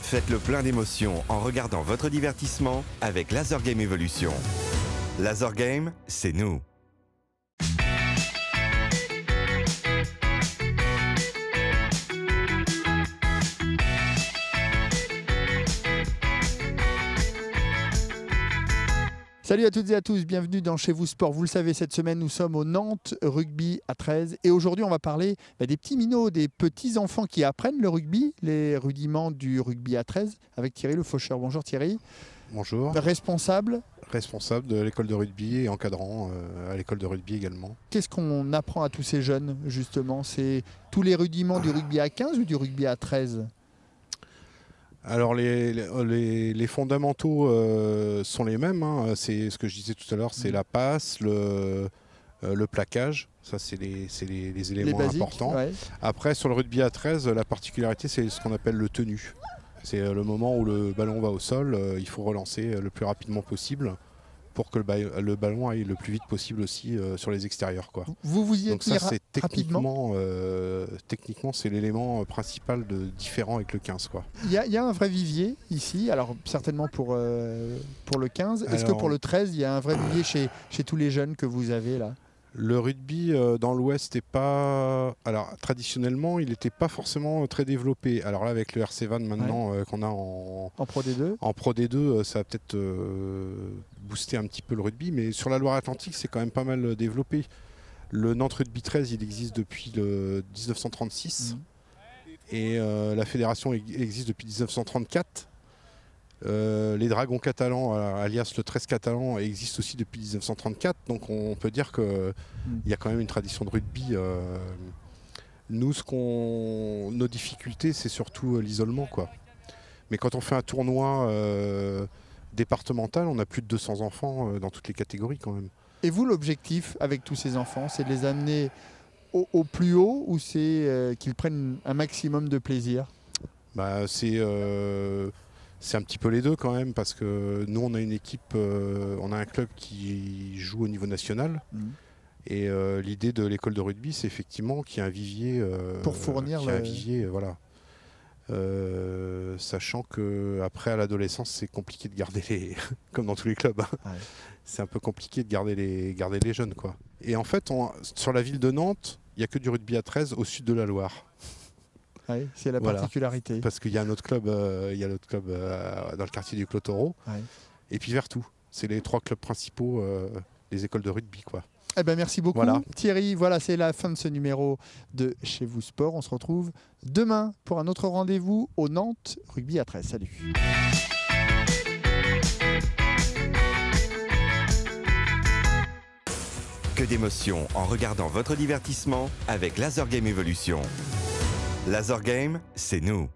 Faites le plein d'émotions en regardant votre divertissement avec Laser Game Evolution. Laser Game, c'est nous. Salut à toutes et à tous, bienvenue dans Chez vous Sport. Vous le savez, cette semaine, nous sommes au Nantes Rugby à 13. Et aujourd'hui, on va parler des petits minots, des petits enfants qui apprennent le rugby, les rudiments du rugby à 13, avec Thierry Le Faucheur. Bonjour Thierry. Bonjour. Responsable de l'école de rugby et encadrant à l'école de rugby également. Qu'est-ce qu'on apprend à tous ces jeunes, justement? C'est tous les rudiments du rugby à 15 ou du rugby à 13? Alors les fondamentaux sont les mêmes, hein. C'est ce que je disais tout à l'heure, c'est la passe, le plaquage, ça c'est les éléments basiques, importants. Ouais. Après sur le rugby à 13, la particularité c'est ce qu'on appelle le tenu. C'est le moment où le ballon va au sol, il faut relancer le plus rapidement possible pour que le ballon aille le plus vite possible aussi sur les extérieurs, quoi. Vous y êtes. Donc ça c'est rapidement. techniquement c'est l'élément principal de différent avec le 15, quoi. Il y a un vrai vivier ici, alors certainement pour le 15. Est-ce que pour le 13, il y a un vrai vivier chez tous les jeunes que vous avez là? Le rugby dans l'Ouest n'est pas... Alors traditionnellement, il n'était pas forcément très développé. Alors là, avec le RC Van maintenant qu'on a en Pro D2, en Pro D2, ça va peut-être booster un petit peu le rugby. Mais sur la Loire-Atlantique, c'est quand même pas mal développé. Le Nantes Rugby 13, il existe depuis le 1936. Et la fédération existe depuis 1934. Les Dragons catalans, alias le 13 catalan, existent aussi depuis 1934, donc on peut dire qu'il y a quand même une tradition de rugby. Nous, nos difficultés, c'est surtout l'isolement, quoi. Mais quand on fait un tournoi départemental, on a plus de 200 enfants dans toutes les catégories quand même. Et vous, l'objectif avec tous ces enfants, c'est de les amener au plus haut ou c'est qu'ils prennent un maximum de plaisir? C'est un petit peu les deux quand même, parce que nous on a une équipe, on a un club qui joue au niveau national. Et l'idée de l'école de rugby, c'est effectivement qu'il y a un vivier pour fournir un vivier, voilà. Sachant que après à l'adolescence, c'est compliqué de garder les comme dans tous les clubs. Hein. Ouais. C'est un peu compliqué de garder les jeunes, quoi. Et en fait, sur la ville de Nantes, il n'y a que du rugby à 13 au sud de la Loire. Oui, c'est la particularité. Parce qu'il y a un autre club, dans le quartier du Clos-Taureau. Ouais. Et puis Vertou. C'est les 3 clubs principaux des écoles de rugby, quoi. Eh ben, merci beaucoup Thierry. Voilà, c'est la fin de ce numéro de Chez vous Sport. On se retrouve demain pour un autre rendez-vous au Nantes Rugby à 13. Salut. Que d'émotions en regardant votre divertissement avec Laser Game Evolution. Laser Game, c'est nous.